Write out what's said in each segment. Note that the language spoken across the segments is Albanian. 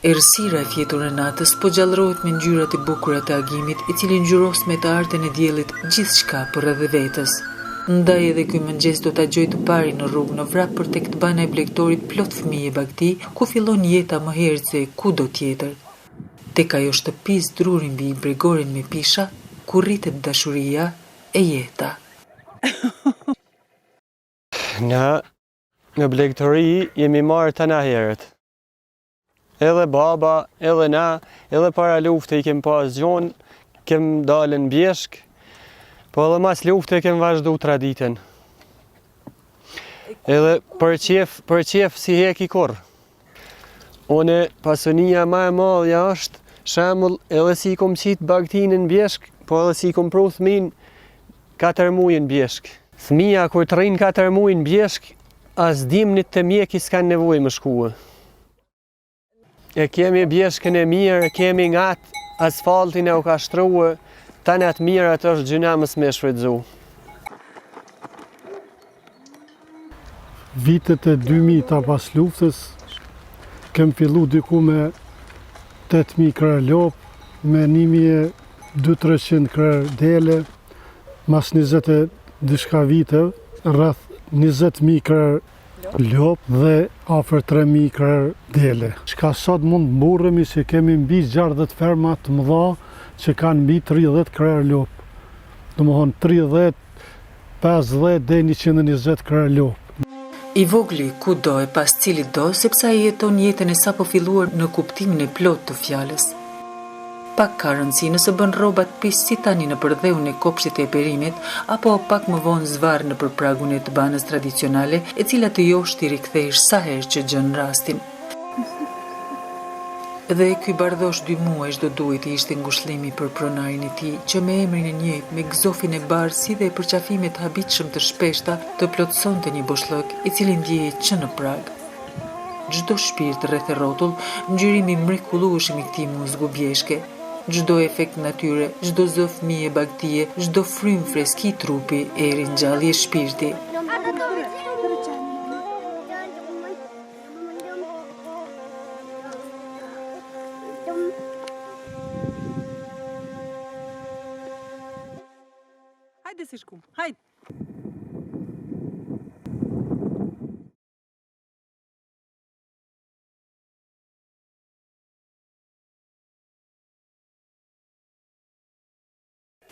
Errësira e fjetur e natës po gjallërohet me ngjyrat e bukura të agimit, i cili ngjyros me të artën e diellit gjithçka përreth vetes. Ndaj edhe ky mëngjes do ta gjoj të pari në rrugë në vrap për tek të bana e blegtorit plot fëmijë bagti, ku fillon jeta më herët se kudo tjetër. Tek ajo shtëpi druri mbi bregorin me pisha, ku rritet dashuria e jeta. Në blegtori jemi marrë të na herët. Edhe baba, edhe na, edhe para lufte i kem pas gjonë, kem dalën bjeshk, po edhe mas lufte kem vazhdu traditën. Edhe për qef si heki kur. Une pasunia ma e madhja është shembull edhe si kom qit bagtinën bjeshk, po edhe si kom pru thmin 4 muajin bjeshk. Fëmija kur të rrinë 4 muajin bjeshk, as dimnit të mjeki s'kan nevojë më shkuë. E kemi bjeshkën e mirë, kemi ngat, asfaltin e u ka shtruë, tani atë mirë atë është gjyna mës me shfrytzu. Vitet e 2000 pas luftës, kem fillu diku me 8.000 krerë lop, me 1.200-300 krerë dele, mas 20 e dishka vite, rreth 20.000 krerë lop dhe afër 3.000 krerë dele. Çka sot mund mburremi se kemi mbi 60 ferma të mëdha që kanë mbi 30 krerë lop. Domethënë 30, 50 deri 120 krerë lop. I vogli ku do e pas cilit do, sepse ai jeton jetën e sapo filluar në kuptimin e plot të fjalës. Pak ka rëndësi nëse bën rrobat pis si tani në përdheun e kopshtit e perimit, apo pak më vonë zvarr në pragun e të banës tradicionale, e cila të josh t'i rikthesh sa herë që gjën rastin. Dhe ky bardhosh 2 muaj do duhet të ishte ngushëllimi për pronarin e tij, që me emrin e njëjtë, me gzofin e bardhë si dhe përqafimet habitshëm të shpeshta, të plotësonte një boshllok i cili ndjehej që në prag. Çdo shpirt rreth e rrotull, ngjyrimi mrekullueshëm i këtij muzgu bjeshke. Çdo efekt natyre, çdo zë fëmijë bagtie, çdo frym freski trupi e ringjallje shpirti. Hajde si shkum, hajde!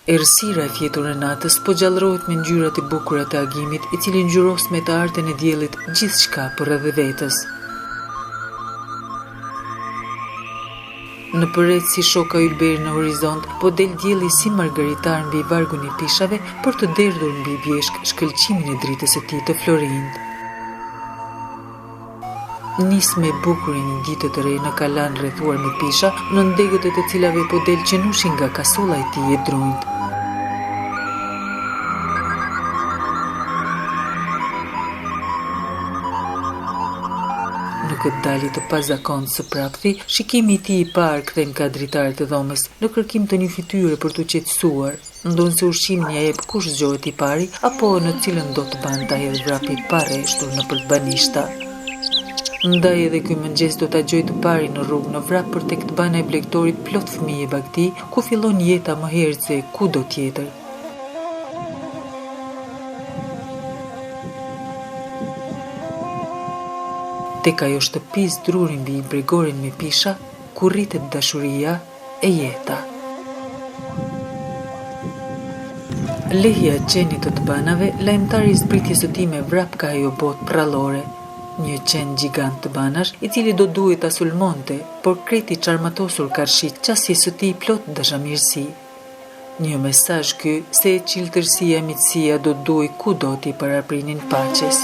Errësira e fjetur e natës po gjallërohet me ngjyrat e bukura të agimit, i cili ngjyros me të artën e diellit gjithçka përreth vetes. Në përrejt si shoka ylberi në horizont, po del dielli si margaritar mbi vargun e pishave për të derdhur mbi bjeshk shkëlqimin e dritës së tij të florind. Nis me bukurin një ditë të re në kalan rrethuar me pisha, në ndegët e të cilave po del qenushin nga kasolla e tij e drunjt. Në këtë dalje të pazakontë së prapthi, shikimi i tij i parë kthen kadritarët e dhomës në kërkim të një fytyre për t'u qetësuar, ndonse ushqimin ja jep kush zgjohet i pari, apo në cilën do të ban ta hedhë vrapi pa rreshtur nëpër banishta. Ndaj edhe ky mëngjes do ta gjoj të pari në rrugë në vrap për tek të bana e blegtorit plot fëmijë bagti, ku fillon jeta më herët se kudo tjetër. Tek ajo shtëpi druri mbi bregorin me pisha, ku rritet dashuria e jeta. Lehja e qenit të banave, lajmtari i zbritjes së tij me vrap ka ajo botë prallore. Një qen gjigant të banash, i cili do duhet ta sulmonte, por kreti çarmatosur karshit qasjes së tij plot dashamirësi. Një mesazh ky se çiltërsia e miqësia do duhet kudo t'i paraprinin paqes.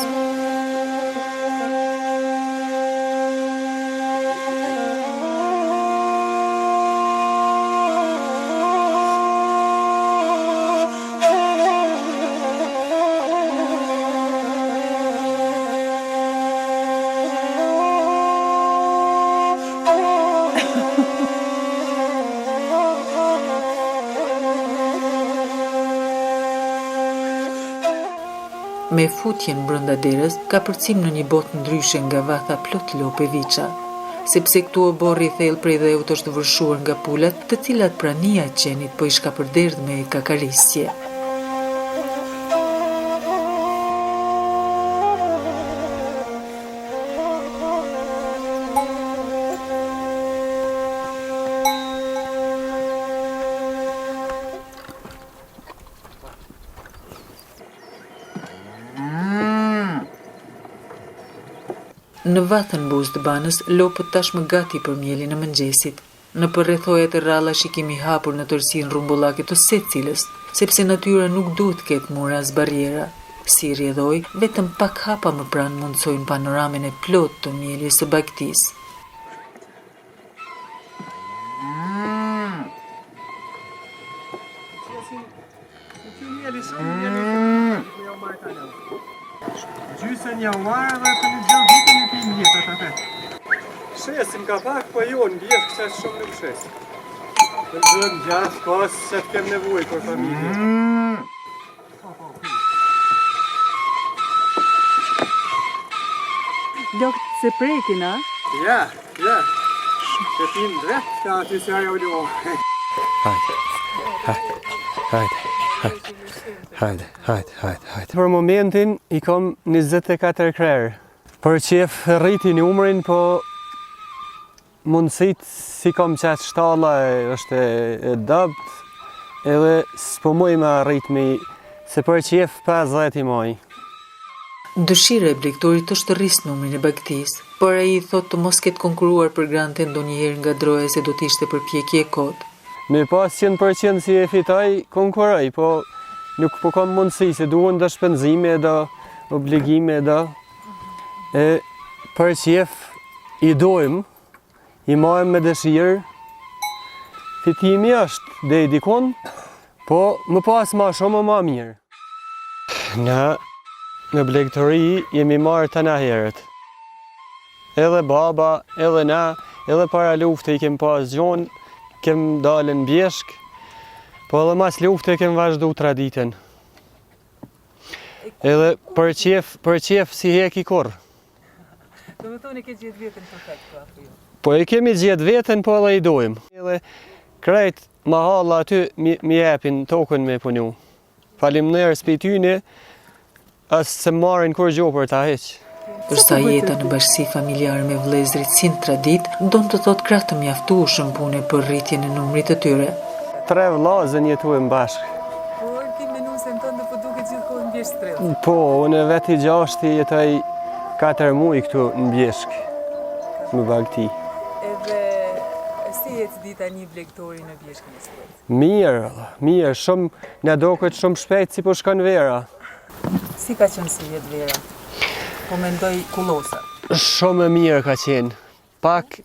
Me futjen brenda derës, ka përcim në një botë ndryshe nga vatha plot lope viça. sepse këtu e borri thellë prej dheut është vërshuar nga pulat, të cilat prania e qenit po i shkapërderdh me kakarisje. Në vathën buzë të banës, lopët tashmë gati për mjelin e mëngjesit. Në përrethojat e rrallash i kemi hapur në tërsinë rrumbullake të secilës, sepse natyra nuk duhet ketë mure as barriera. Si rrjedhoj, vetëm pak hapa më pranë mundsojnë panoramen e plot të mjelit së bagtisë. Gjysën ja marrë dhe të një gjë vitën e pinë vjetët atë. Shesim ka pak, po jo në vjetë kësa shumë nuk shesim. Të zënë gjatë kosë se të kem nevoj për familje. Lok se prekin, a? Ja. Të pinë drejt, ka aty se ajo do. Hajde. Për momentin i kom 24 krerë. Për qef rriti numrin, po mundësit si kom qatë shtalla është e dobt, edhe s'po muj me rritmi, se për qef 50 i moj. Dëshira e blegtorit është rris numrin e bagtisë, por ai thot të mos ketë konkuruar për grante ndonjëherë nga droja se do t'ishte përpjekje e kotë. Me pas 100% si e fitoj, konkuroj, po nuk po kam mundësi, se duhen dhe shpenzime dhe obligime dhe. E për qef i dojmë, i majmë me dëshirë, fitimi është dhe i dikon, po më pas ma shumë ma mirë. Në blegtori jemi marrë të na herët. Edhe baba, edhe na, edhe para lufte i kem pas gjonë, kem dalën bjeshk, po edhe mas lufte kem vazhdu traditën. Edhe për qef si hek i kur. Do me thonë e ke gjetë vetën perfekt, apo jo? Po e kemi gjetë vetën, po edhe i dojmë. Edhe krejt ma halla aty mi jepin tokën me punu. Faleminderit për tyne, as se marrin kur gjo për ta heq. Përsa jeta në bashkësi familjare me vëllezërit si në tradit, don të thot krah të mjaftueshëm pune për rritjen e numrit të tyre. 3 vllazën jetojmë bashkë. Po, ti menuesen tonë po duket gjithkohë në bjeshk strellë. Po, unë veti gjashti jetoj 4 muaj këtu në Bjeshk, në Bagti. Edhe si jetë dita një blegtori në bjeshkën e strellës? Mirë, shumë na doket shumë shpejt si po shkon vera. Si ka qenë si jetë vera? Po mendoj kullosa. Shumë e mirë ka qenë. Pak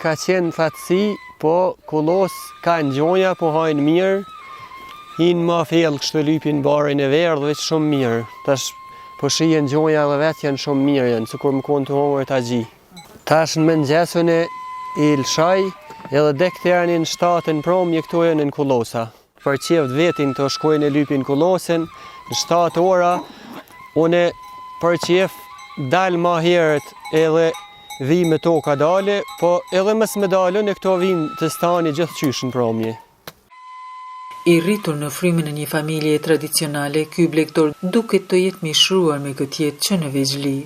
ka qenë thatësi, po kullos ka ngjoja, po hajnë mirë. Hinë ma fellë kështë lypin barin e verë dhe veç shumë mirë. Tash po shien ngjoja dhe vetë janë shumë mirë janë, si kur më konë të hongër të agji. Tash në mëngjesën e lëshaj, edhe dek të janë në 7 prom, këto janë në kullosa. Për qevët vetin të shkojnë e lypin kullosen, në 7 ora, une për qef dalë ma herët edhe vi me toka dale, po edhe mes me dalën e këto vinë të stani gjithë qyshën promje. I rritur në frymën e një familje tradicionale, ky blegtor duket të jetë mishruar me këtë jetë që në veçli.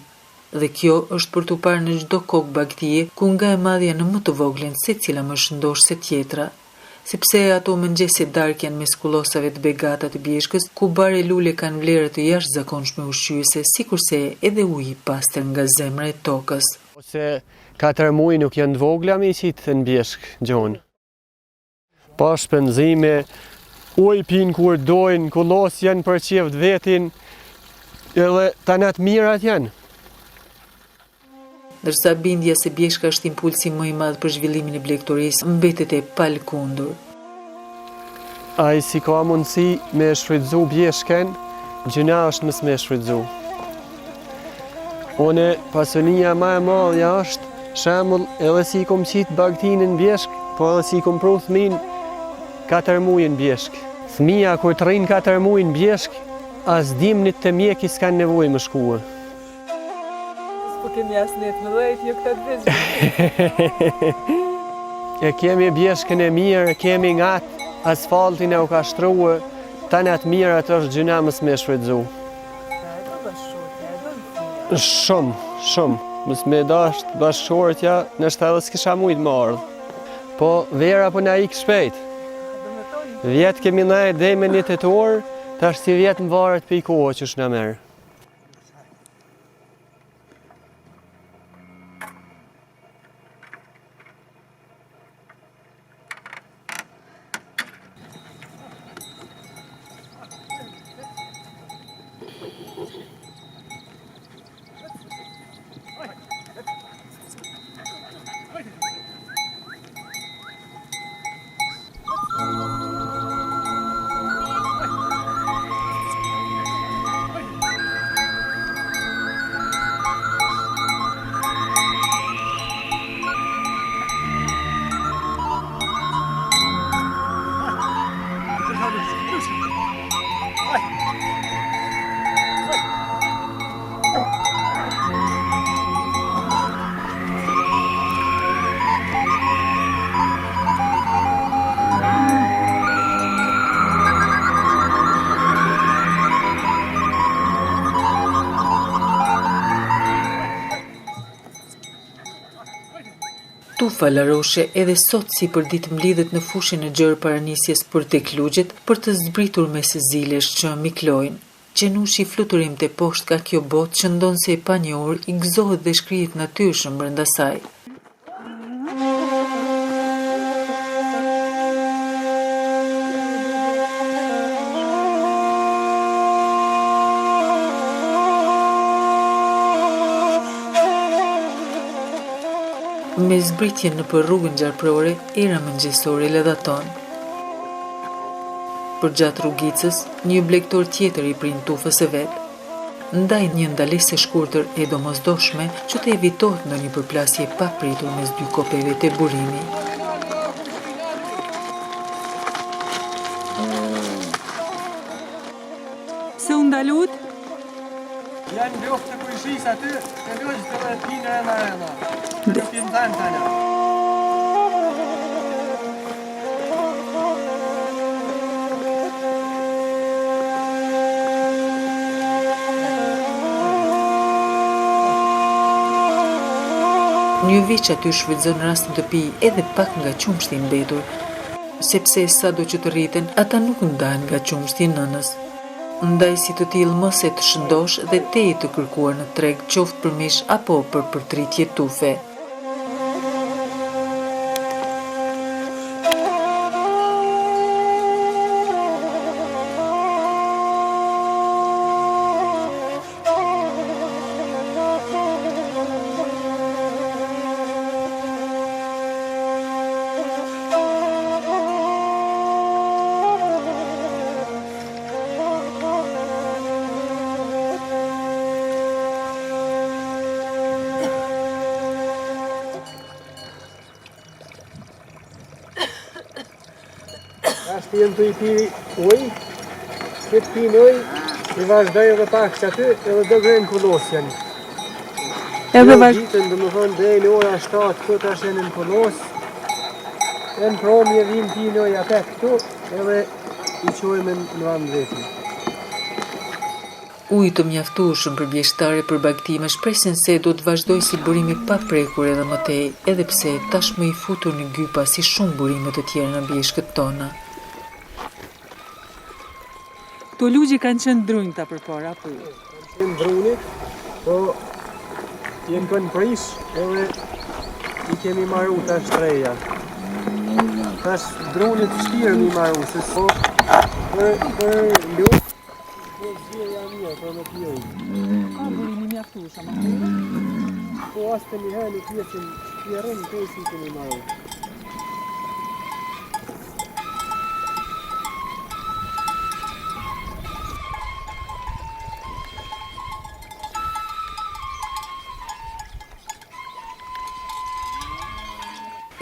Dhe kjo është për t'u parë në çdo kokë bagtie, ku nga e madhja në më të voglen secila më shëndosh se tjetra. Sepse ato mëngjesit dark janë mes kullosave të begata të Bjeshkës, ku bare lule kanë vlerë të jashtëzakonshme ushqyese, sikurse edhe uji i pastër nga zemra e tokës. Ose 4 muaj nuk janë të vogla me qitë në Bjeshk, gjonë. Pa shpenzime, ujë pinë kur dojnë, kullos janë për qeft vetin, edhe tanat mirat janë. Ndërsa bindja se Bjeshka është impulsi më i madh për zhvillimin e blegtorisë, mbetet e palkundur. Ai si ka mundësi me shfrytëzu Bjeshken, gjëna është mësë me shfrytëzu. Une pasonia ma e madhja është shembull edhe si kom qitë Bagtinë në Bjeshk, po edhe si kom pru thmin 4 muaj në Bjeshk. Thmija kur të rrinë 4 muaj në Bjeshk, as dimnit të mjeki s'kanë nevojë më shkuë. kemi asnet më dhejt, jo këta të veçme. E kemi bjeshkën e mirë, kemi ngatë, asfaltin e u ka shtruë, tani atë mirë atë është gjyna mës me shfrytzu. Shumë. Mës me dasht bashkëshortja, nështë edhe s'kisha mujtë më ardhë. Po vera po na ikë shpejt. Vjetë kemi nejtë dhe me 1 tetor, tash si vjetë më varet për i kohë që është në merë. Tufa Laroshe edhe sot si për ditë mlidhet në fushën e gjerë paranisjes për tek lugjet për të zbritur me së zilesh që miklojnë. Qenushi fluturim të poshtë ka kjo botë që ndonë se e pa një orë i gëzohet dhe shkrijet natyrshëm brenda saj. Me zbritjen në për rrugën gjarprore, era mëngjesore ledhaton. Për gjatë rrugicës, një blektor tjetër i prin tufës e vetë. Ndaj një ndalesë shkurtër e domosdoshme që të evitohet në një përplasje papritur mes dy kopeve të burimi. Se u ndalut? Janë blokë të kujshis aty, e lojës të dhe pinë rena. Nuk jenë tanë tane. Një veç aty shfrytëzon rastin të pi edhe pak nga qumshti i mbetur, sepse sado që të rriten, ata nuk ndahen nga qumshti i nënës. Ndaj si të tillë mos e të shëndosh dhe te i të kërkuar në treg qoftë për mish apo për përtritje tufe. Ashtë jenë të i pi uj, këtë pi në uj, i vazhdoj edhe pak që aty, edhe do grenë kullos janë. Edhe Ditën dhe më thonë dhe në ora 7, këtë ashtë jenë në kullos, e në promje vinë pi në uj apet këtu, edhe i qojme në anë vetën. Ujë të mjaftueshëm për bjeshtare për bagtime shpresin se do të vazhdoj si burimi pa prekur edhe më tej, edhe pse tashmë i futur në gypa si shumë burime të tjera në bjeshkët tona. Këto lugje kanë qenë drunjta përpara apo? Qenë drunit, po jenë kënë prish, edhe i kemi maru tash treja. Tash drunit shtirë mi maru, se so për lukë, po zhjeja mirë, për në pjoj. Ka burimi mjaftueshëm aty? Po asë një herë në pjesën shtirën, të si kemi maru.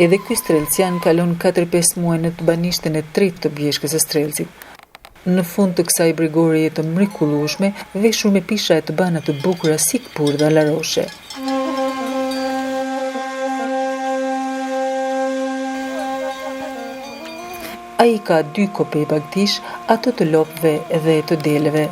Edhe ky strelcian kalon 4-5 muaj në të banishtën e tretë të bjeshkës së strelcit. Në fund të kësaj brigoreje të mrekullueshme, veshur me pisha e të bana të bukura si këpurdha Laroshe. ai ka 2 kopej bagtish, ato të lopëve dhe të deleve.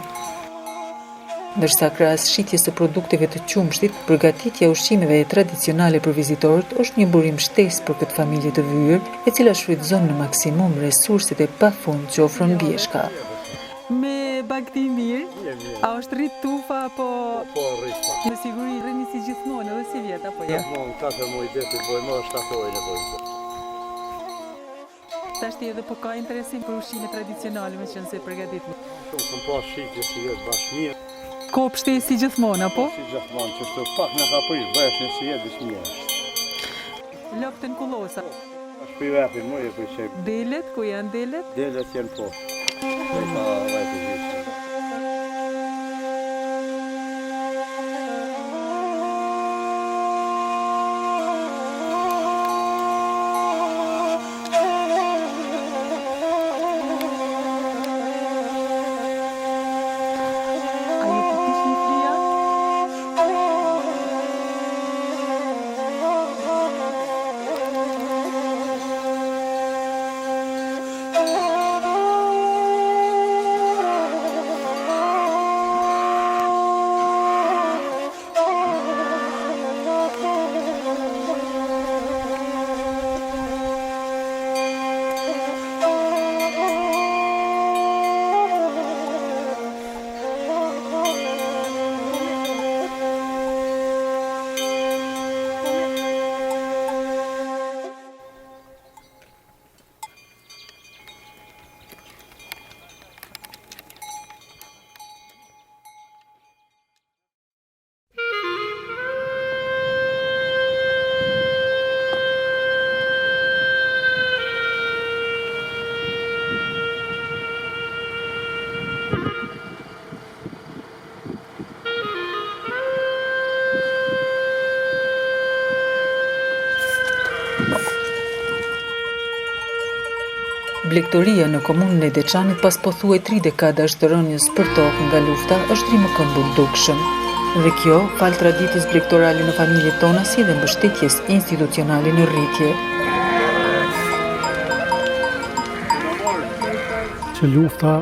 Ndërsa krahas shitjes së produkteve të qumshtit, përgatitja e ushqimeve tradicionale për vizitorët është një burim shtesë për këtë familje të vyer, e cila shfrytëzon në maksimum resurset e pafund që ofron Bjeshka. Me bagti mirë, a është rrit tufa apo... Po rrit. Me siguri rrini si gjithmonë edhe si vjet apo jo? Gjithmonë 4 muaj deti bëjmë, 7 orë e bëjmë. Tashti edhe po ka interesim për ushqime tradicionale me qenë se përgatitni. Shumë kom pas shitje si jetë bashkë mirë. Kopshti si gjithmonë apo? Si gjithmonë, që shtu pak në ka prish, bashkë si jetë mirë. Lopten kullosa. Ashtë për vepin, më e për qep. Delet, ku janë delet? Delet janë po. Dhe ka vajtë gjithë. Blegtoria në komunën e Deçanit pas pothuaj 3 dekadash të rënies për tokë nga lufta është rrimë këmbëldukshëm. Dhe kjo fal traditës blegtorale në familjet tona si dhe mbështetjes institucionale në rritje. Që lufta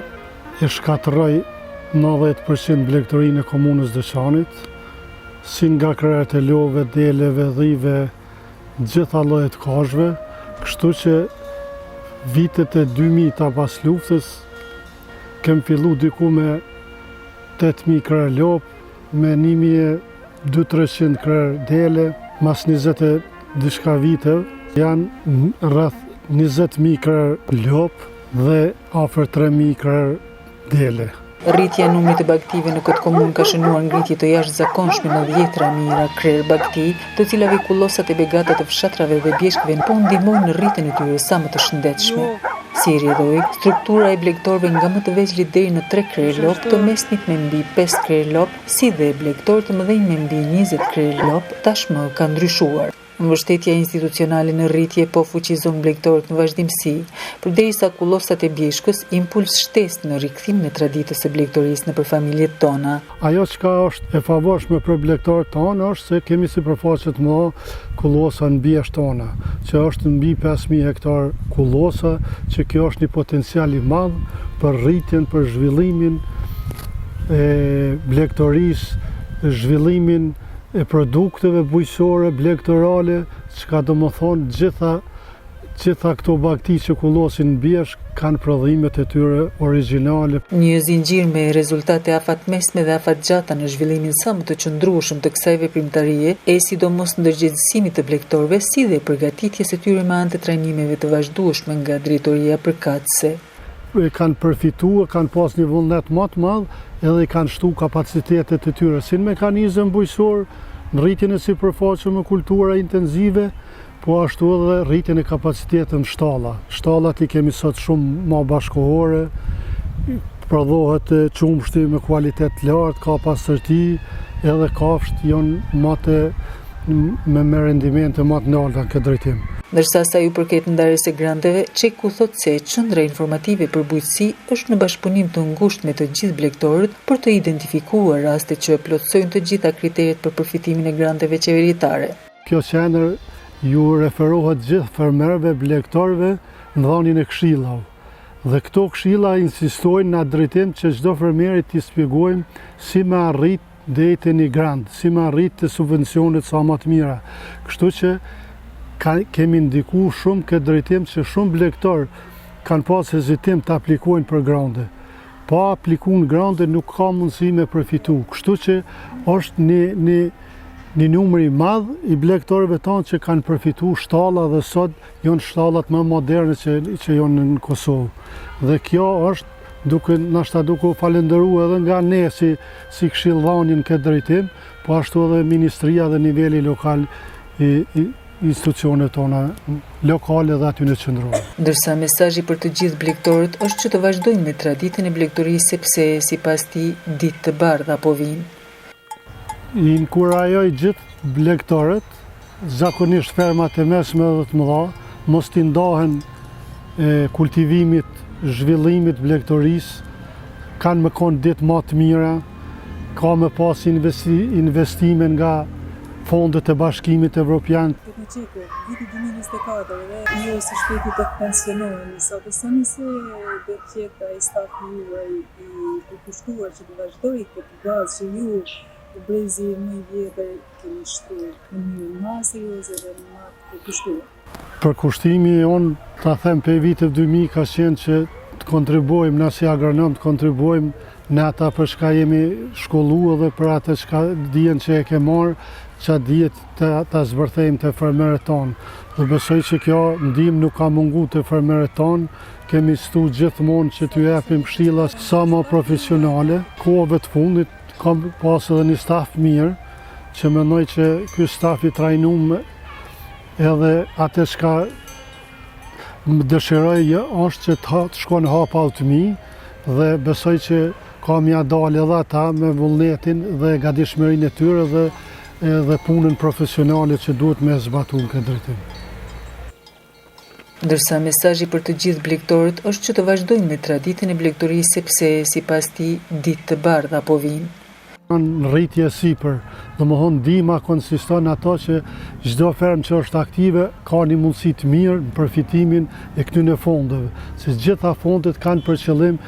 e shkatërroi 90% blegtorinë e komunës Deçanit, si nga krerët e love, deleve, dhive, gjitha llojet kashve, kështu që vitet e 2000 pas luftës, kem fillu diku me 8.000 krerë lop, me 1.200-300 krerë dele, mas 20 e diçka vite, janë rreth 20.000 krerë lop dhe afër 3.000 krerë dele. Rritja e numrit të bagtive në këtë komunë ka shënuar ngritje të jashtëzakonshme në dhjetra mijëra krerë bagti, të cilave kullosat e begatat të fshatrave dhe bjeshkëve po ndihmojnë në rritjen e tyre sa më të shëndetshme. Si rrjedhoi, struktura e blegtorëve nga më të vegjëlit deri në 3 krerë lop, të mesmit me mbi 5 krerë lop, si dhe blegtorë të mëdhenj me mbi 20 krerë lop, tashmë ka ndryshuar. Mbështetja institucionale në rritje po fuqizon blegtorët në vazhdimsi, përderisa kullosat e bjeshkës impuls shtesë në rikthim në traditës së blegtorisë nëpër familjet tona. Ajo çka është e favorshme për blegtorët tonë është se kemi sipërfaqe të mëdha kullosa në bjesht tona, që është mbi 5.000 hektar kullosa, që kjo është një potencial i madh për rritjen, për zhvillimin e blegtorisë, zhvillimin e produkteve bujqësore, blegtorale, çka do më thonë gjitha këto bagti që kullosin në bjeshk kanë prodhimet e tyre origjinale. Një zinxhir me rezultate afatmesme dhe afatgjata në zhvillimin sa më të qëndrueshëm të kësaj veprimtarie, e sidomos ndërgjegjësimit të blegtorëve, si dhe përgatitjes së tyre me anë të trajnimeve të vazhdueshme nga drejtoria përkatëse. Kanë përfituar, kanë pas një vullnet më të madh, edhe kanë shtu kapacitetet e tyre si në mekanizëm bujqësor, në rritjen e sipërfaqshme me kultura intenzive, po ashtu edhe rritjen e kapacitetit në shtalla. Shtallat i kemi sot shumë më bashkohore, prodhohet qumshti me kualitet lartë, ka pastërti, edhe kafsht janë me rendimente më të larta në këtë drejtim. Ndërsa sa ju përket ndarjes së granteve, Çeku thotë se qendra informative për bujqësi është në bashkëpunim të ngushtë me të gjithë blegtorët për të identifikuar raste që plotësojnë të gjitha kriteret për përfitimin e granteve qeveritare. Kjo qendër ju referohet gjithë fermerëve, blegtorëve në dhënien e këshillave. Dhe këto këshilla insistojnë në drejtim që çdo fermeri t'i shpjegojmë si me arrit deri te një grand, si me arrit të subvencionet sa më të mira. Kështu që kemi ndikuar shumë këtë drejtim që shumë blegtar kanë pas hezitim të aplikojnë për grande. Pa aplikuar grande nuk ka mundësi me përfitu. Kështu që është një numër i madh i blegtarëve tanë që kanë përfitu shtalla dhe sot janë shtallat më moderne që janë në Kosovë. Dhe kjo është duke falendëruar edhe nga ne si këshillvani në këtë drejtim, po ashtu edhe ministria dhe niveli lokal i institucionet tona lokale dhe aty në qendrore. Ndërsa mesazhi për të gjithë blegtorët është që të vazhdojnë me traditën e blegtorisë sepse sipas tij ditë të bardha po vijnë. I inkurajoj gjithë blegtorët, zakonisht fermat e mesme dhe të mëdha, mos t'i ndahen kultivimit, zhvillimit blegtorisë, kanë me konë ditë më të mira, ka me pas investime nga fondet e Bashkimit Evropian. Viti 2024 dhe ju së shpejti të pensionoheni sot, besoni se do të jetë ai stafi juaj i përkushtuar që të vazhdojë këtë bazë që ju brezi më i vjetër keni shtruar në mënyrë më serioze dhe më të përkushtuar. Përkushtimi on, ta them pe vitet 2000 ka qenë që të kontribuojmë na si agronom, të kontribuojmë në ata për çka jemi shkolluar dhe për atë çka dijen që e ke marrë, që dijet ta zbërthejmë të fermerët tonë. Dhe besoj që kjo ndihmë nuk ka mungu të fermerët tonë, kemi stu gjithmonë që t'ju japim këshilla sa më profesionale. Kohëve të fundit kam pas edhe një staf mirë, që mendoj që ky staf i trajnuar edhe atë çka më dëshiroj është që të shkon hapa automi dhe besoj që kam ja dalë edhe ata me vullnetin dhe gatishmërinë e tyre dhe punën profesionale që duhet me zbatuar këtë drejtim. Ndërsa mesazhi për të gjithë blegtorët është që të vazhdojnë me traditën e blegtorisë sepse sipas tij ditë të bardha po vijnë. Në rritje sipër, domethënë ndihma konsiston ato që çdo fermë që është aktive ka një mundësi të mirë në përfitimin e këtyre fondeve, se gjitha fondet kanë për qëllim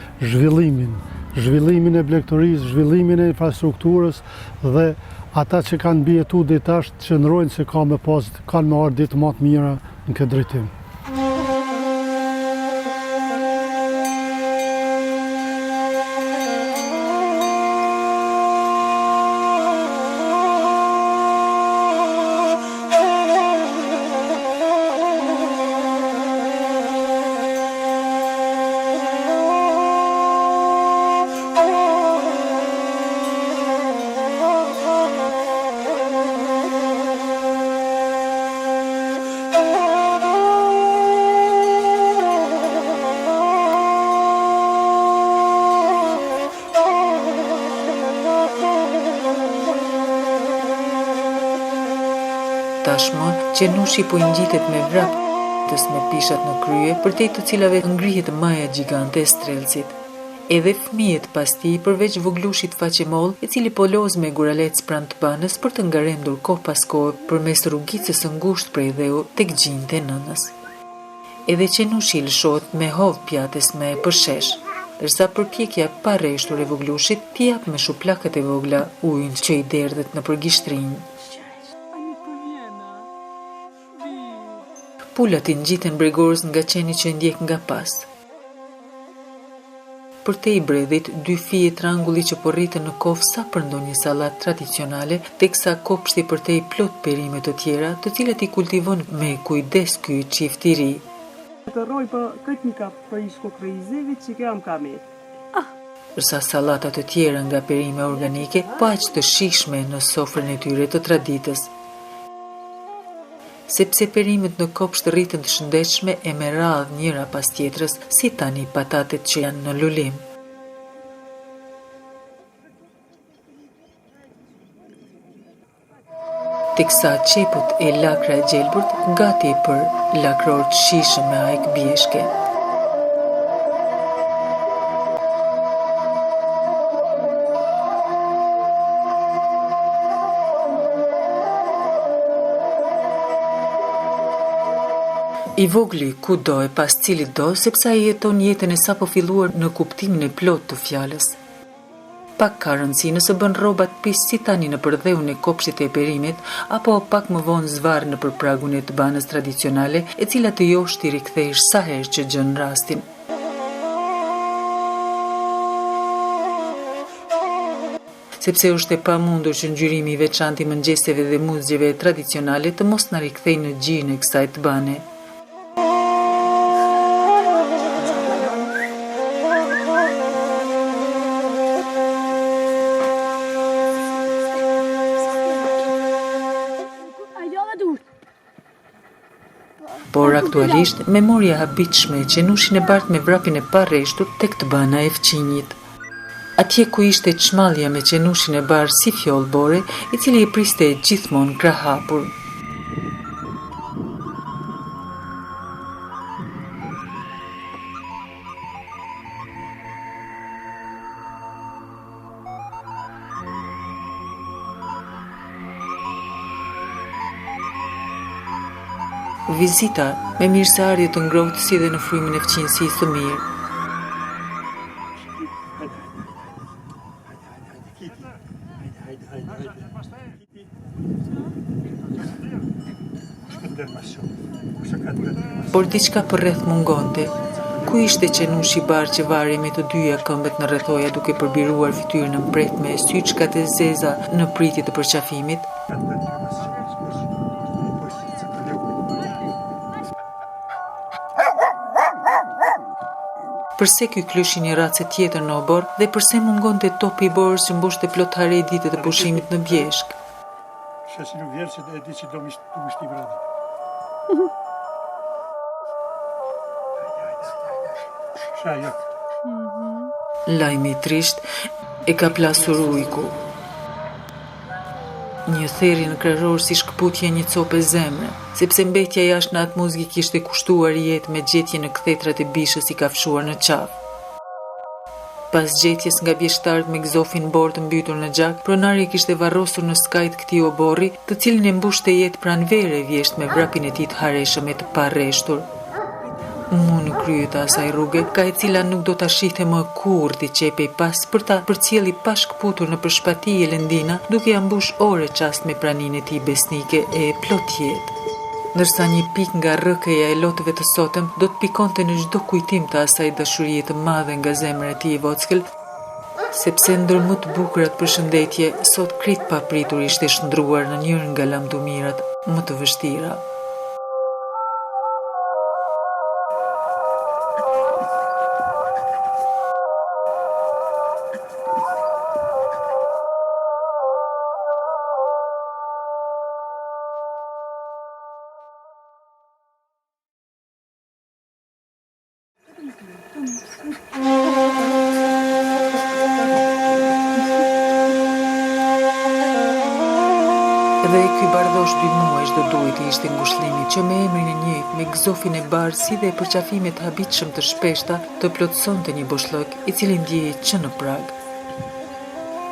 zhvillimin e blegtorisë, zhvillimin e infrastrukturës dhe ata që kanë mbijetuar deri tash qëndrojnë se kanë me ardhur ditë më të mira në këtë drejtim. Tashmë, qenushi po i ngjitet me vraptës me pishat në krye, përtej të cilave ngrihet maja gjigante e strelcit. Edhe fëmijët pas tij, përveç voglushit faqemoll, i cili po loz me guralec pranë të banës për të ngarendur kohë pas kohë përmes rrugicës së ngushtë prej dheu tek gjinjtë e nënës. Edhe qenushi lëshohet me hov pjates me përshesh, ndërsa përpjekja pa rreshtur e voglushit t'i jap me shuplakat e vogla ujin që i derdhet në përgishtrinj. Pulat i ngjiten bregorës nga qeni që ndjek nga pas. Përtej bredhit, dy fije trangulli që po rriten në kofë sa për ndonjë sallat tradicionale, teksa kopshti përtej plot perime të tjera, të cilat i kultivon me kujdes ky çift i ri. Të rroj për këtë një kap për ishko krejzivi që kam kamet. Përsa sallatat të tjera nga perime organike, po aq të shijshme në sofrën e tyre të traditës. Sepse perimet në kopsht rriten të shëndetshme e me radhë njëra pas tjetrës, si tani patatet që janë në lulim. Teksa qeput e lakra e gjelbërt gati për lakror të shishëm me ajk bjeshke. I vogli kudo e pas cilit do, sepse ai jeton jetën e sapo filluar në kuptimin e plot të fjalës. Pak ka rëndësi nëse bën rrobat pis si tani në përdheun e kopshtit e perimit, apo pak më vonë zvarr në pragun e të banës tradicionale, e cila të josh t'i rikthesh sa herë që gjën rastin. Sepse është e pamundur që ngjyrimi i veçantë i mëngjeseve dhe muzgjeve tradicionale të mos na rikthejë në gjirin e kësaj të bane. Por aktualisht, memoria habitshme e qenushin e bart me vrapin e parreshtur tek të bana e fqinjit. Atje ku ishte çmallja me qenushin e bardh si fjoll bore, i cili e priste gjithmonë krah hapur. Vizita me mirëseardhje të ngrohtë si dhe në frymin e fqinësisë së mirë. Por diçka përreth mungonte. Ku ishte qenushi i bardh që varri me të dyja këmbët në rrethoja duke përbiruar fytyrën e mbretme, syçkat e zeza në pritje të përqafimit? Përse ky klyshi një racë tjetër në obor dhe përse mungonte topi i borës që mboshte plot hare ditët e pushimit në Bjeshk? Sheshi nuk vjerë që e di që do mishti brada. Shajo. Lajmi i trisht e ka plasur ujku. Një theri në kreror si shkputje një copë zemre, sepse mbetja jashtë në atë muzgi kishte kushtuar jetë me gjetje në kthetrat e bishës i kafshuar në qafë. Pas gjetjes nga bjeshtarët me gzofin bord të mbytur në gjak, pronari kishte varrosur në skajt këtij oborri, të cilin e mbushte jetë pranvere vjesht me vrapin e tij të harreshëm e të parreshtur. Mu në krye të asaj rruge, ka e cila nuk do ta shihte më kurrë t'i qepej pas për ta përcjelli pa shkputur në përshpati e Lendina, duke ja mbush ore qast me praninë e tij besnike e plot jetë. Ndërsa një pik nga rrëkeja e lotëve të sotëm do të pikonte në çdo kujtim të asaj dashurie të madhe nga zemra e tij e vockël, sepse ndër më të bukurat përshëndetje, sot krejt papritur ishte shndruar në njërin nga lamdumirat më të vështira. Dhe ky bardhosh 2 muajsh do duhet të ishte ngushëllimi që me emrin e njëjtë, me gzofin e bardh si dhe përqafimet habitshëm të shpeshta, të plotësonte një boshllok i cili ndjehej që në prag.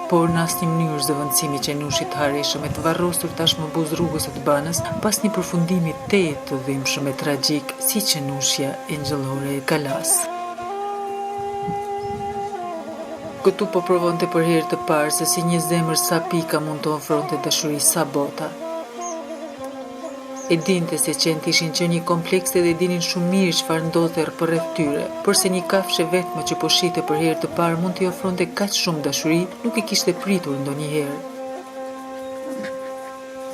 Por në asnjë mënyrë zëvendësimi i qenushit të harreshëm e të varrosur tashmë buz rrugës së të banës, pas një përfundimi të dhimbshëm e tragjik, si qenushja e ngjëllore e Kalas. Këtu po provonte për herë të parë se si një zemër sa pika mund të ofronte dashuri sa bota. E dinte se qenë ishin qenie komplekse dhe dinin shumë mirë çfarë ndodhte përreth tyre, por se një kafshë vetme që po shite për herë të parë mund t'i ofronte kaq shumë dashuri, nuk e kishte pritur ndonjëherë.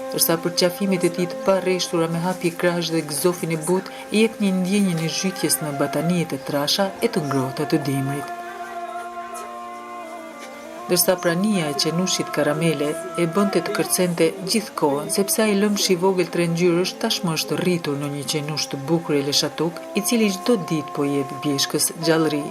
Ndërsa përqafimet e tij të parreshtura me hapje krash dhe gzofin e butë i jep një ndjenjë në zhytjes në bataniet e trasha e të ngrohta të dimrit. Ndërsa prania e qenushit karamele e bënte të kërcente gjithkohën, sepse ai lëmshi i vogël trengjyrësh tashmë është rritur në një qenush të bukur e leshatuk, i cili çdo ditë po jep Bjeshkës gjallëri.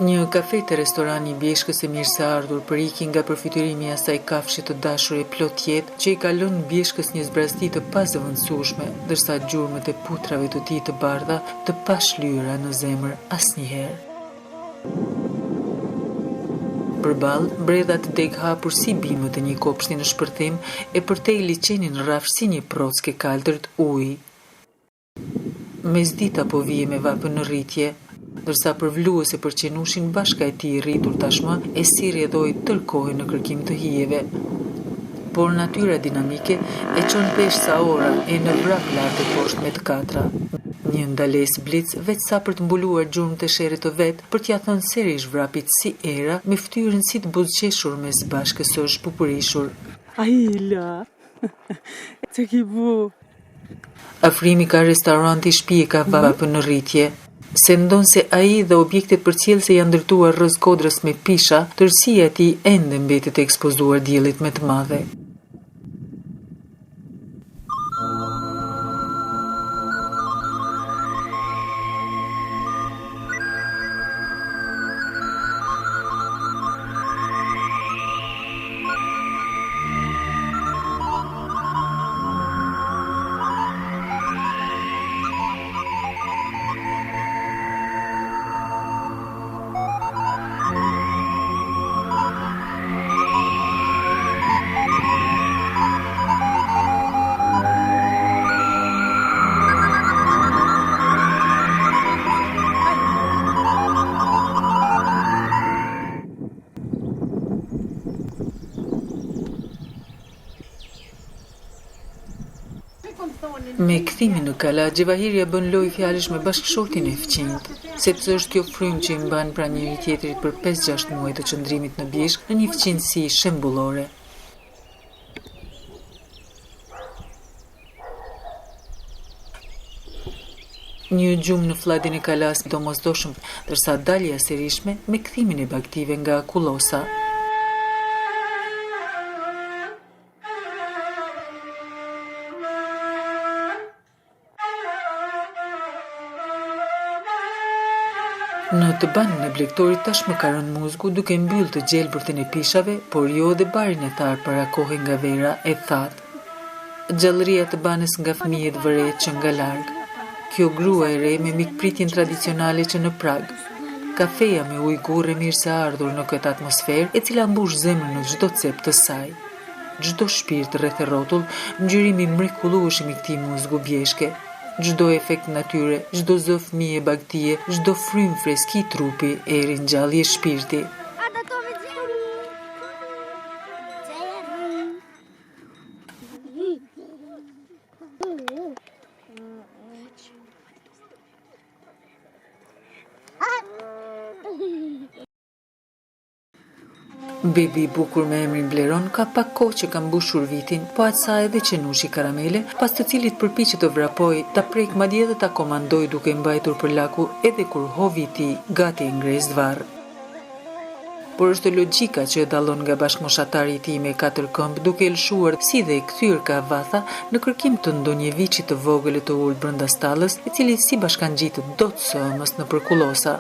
Një kafe të restorani i Bjeshkës e mirë se ardhur përiki nga përfytyrimi i asaj kafshë të dashur e plot jetë që i kalon Bjeshkës një zbrasti të pazëvendësueshme, ndërsa gjurmët e putrave të tij të bardha të pashlyera në zemër asnjëherë. Përballë, bredhat deg hapur si bimët e një kopshti në shpërthim e përtej liçenin rrafsh si një prock e kaltërt ujë. Mesdita po vije me vapën në rritje, ndërsa përvluese për qenushin bashka e tij rritur tashmë e si rrjedhoi tërkohën në kërkim të hijeve. Por natyra dinamike e çon pesh sa ora e në vrak larte poshtë me të katra. Një ndalesë blic veç sa për të mbuluar gjurmët e sherrit të vet, për t'ia thënë serish vrapit si era, me ftyrën si të buzëqeshur mes bashkës së shpupurishur. Aila, të ki bu. Afrimi ka restoranti shtëpi ka vapën në rritje. Se ndonë se ai dhe objektet përcjellëse janë ndërtuar rreth kodrës me pisha, tërësia e tij ende mbetet e ekspozuar diellit me të madhe. Me kthimin në Kala, Gjevahirja bën lojë fjalësh me bashkëshortin e fëqinjtë, sepse është kjo frymë që i mban pra njëri tjetrit për 5-6 muaj të qëndrimit në Bjeshkë në një fëqinjësi shembullore. Një gjumë në fladin e Kalas domosdoshëm, ndërsa dalja e serishme me kthimin e baktive nga kullosa. Në të banën e blegtorit tashmë ka rënë muzgu duke mbyllë të gjelbërtin e pishave, por jo dhe barin e tharë para kohë nga vera e thatë. Gjallëria të banës nga fëmijët vëret që nga largë. Kjo grua e re me mikpritjen tradicionale që në Prag. Kafeja me ujë gurre mirë se ardhur në këtë atmosferë e cila mbush zemrën në çdo cep të saj. Çdo shpirt rreth e rrotull, ngjyrimi mrekullueshëm i këtij muzgu bjeshke. Çdo efekt natyre, çdo zë fëmije bagtie, çdo frymë freski trupi e ringjallje shpirti. Bebi i bukur me emrin Bleron ka pak kohë që ka mbushur vitin, po atësa edhe qenushi karamele, pas të cilit përpiqet të vrapoj, ta prek madje edhe ta komandoj duke mbajtur për laku edhe kur hovi i tij gati e ngres varr. Por është logjika që e dallon nga bashkëmoshatari i tij me 4 këmbë duke lëshuar si dhe e kthyer ka vatha në kërkim të ndonjë viçi të vogël të ulë brenda stallës, i cili si bashkangjitet dot së ëmës në përkullosa.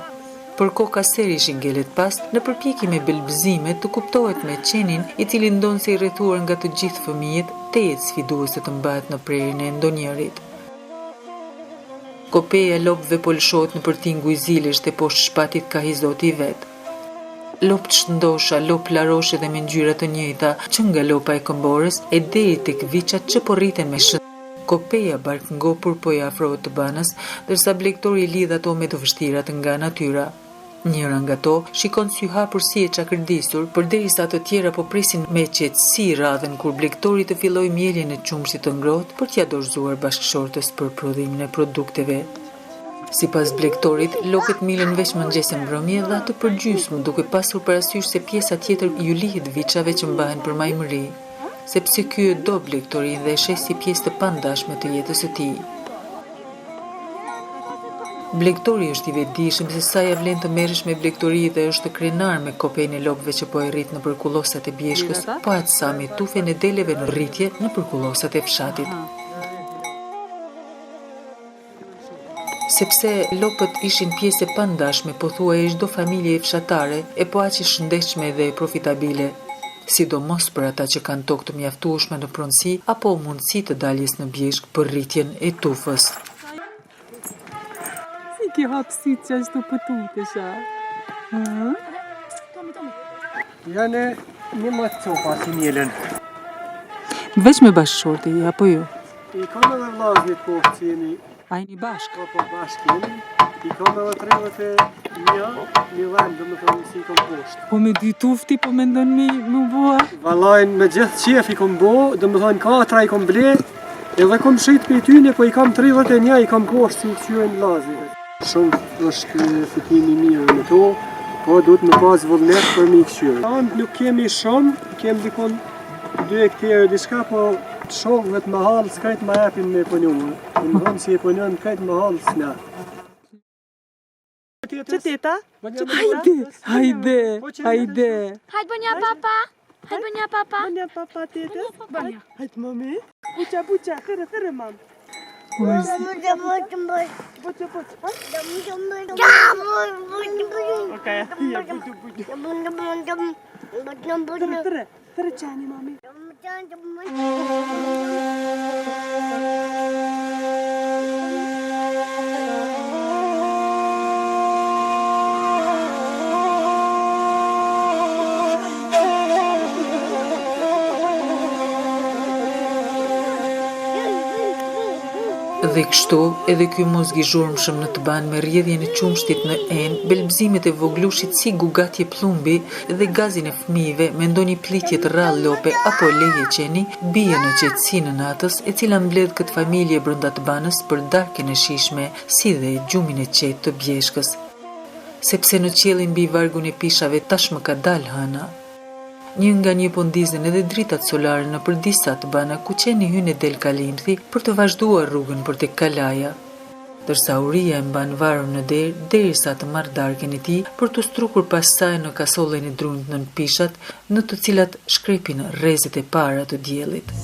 Por koka serish i ngelet pas në përpjekje me belbëzime të kuptohet me qenin i cili ndonë se i rrethuar nga të gjithë fëmijët të jetë sfiduese të mbahet në prerjen e ndonjërit. Kopeja e lopëve po lëshohet në përtingu i zilisht e poshtë shpatit ka hizoti i vet. Lopë të shëndosha, lopë laroshe dhe me ngjyra të njëjta, që nga lopa e këmbores e deri tek viçat që po rriten me shënd. Kopeja bark ngopur po i afrohet të banës, ndërsa blegtori lidh ato me të vështirat nga natyra. Njëra nga to shikon sy hapur si e çakërdisur, përderisa të tjera po presin me qetësi radhën kur blegtori të fillojë mieljen e qumshit të ngrohtë për t'ia dorëzuar bashkëshortës për prodhimin e produkteve. Sipas blegtorit, lokët milen veç mëngjese mbrëmje dhe atë përgjysmë, duke pasur parasysh se pjesa tjetër ju lihet viçave që mbahen për majmëri, sepse ky e do blegtorin dhe e sheh si pjesë të pandashme të jetës së tij. Blegtori është i vetëdijshëm se sa ja vlen të merresh me blegtori dhe është krenar me kopejën e lopëve që po e rrit në përkullosat e Bjeshkës, po atësa me tufen e deleve në rritje në përkullosat e fshatit. Sepse lopët ishin pjesë e pandashme pothuajse çdo familje fshatare e po aq e shëndetshme dhe profitabile, sidomos për ata që kanë tokë të mjaftueshme në pronësi apo mundësi të daljes në bjeshk për rritjen e tufës. Si ke hapë sytë që ashtu pëtutesha? Janë një matë copa si mjelen. Veç me bashkëshorti, apo jo? I kam edhe vllazërit po që jemi A jeni bashkë? po bashkë jemi. I kam edhe 31 një vend, do më thonë si i kom poshtë. Po me dy tufti, po me ndonë me bua? Vallajnë me gjithë qef i kom bo, do më thonë 4 i kom ble, edhe kom shit për i tyne, po i kam 31 i kam poshtë si i këqyën vllazërit. Shumë është fitimi mirë me to, po duhet me pas vullnet për mi këqyën. Nuk kemi shumë, kemi dikon 2 hektarë diçka, po shokëve të mahal s'kajt ma japin me punuar. Më thonë si e punon kajt mahal s'na. Që teta? Hajde! Hajde bënja papa. Bënja papa tete? Bënja. Hajde mami. Buqa, kërë mam. Okej, ja buqu. Tërë qani mami. Dhe kështu, edhe ky muzg i zhurmshëm në të ban me rrjedhjen e qumshtit në enë, belbëzimet e voglushit si gugatje plumbi dhe gazin e fëmijëve me ndonjë plitje të rrallë lope apo leje qeni, bie në qetësi në natës e cila mbledh këtë familje brenda të banës për darkën e shishme, si dhe gjumin e qetë të bjeshkës. Sepse në qiellin mbi vargun e pishave tashmë ka dalë hëna. Një nga një po ndizën edhe dritat solare në për disa të bana ku qeni hyn e del kalimthi për të vazhduar rrugën për tek kalaja. Dërsa uria e mban varun në derë derisa të marrë darkën e tij për të strukur pas saj në kasollën e drunjt nën pishat në të cilat shkrepin rrezet e para të diellit.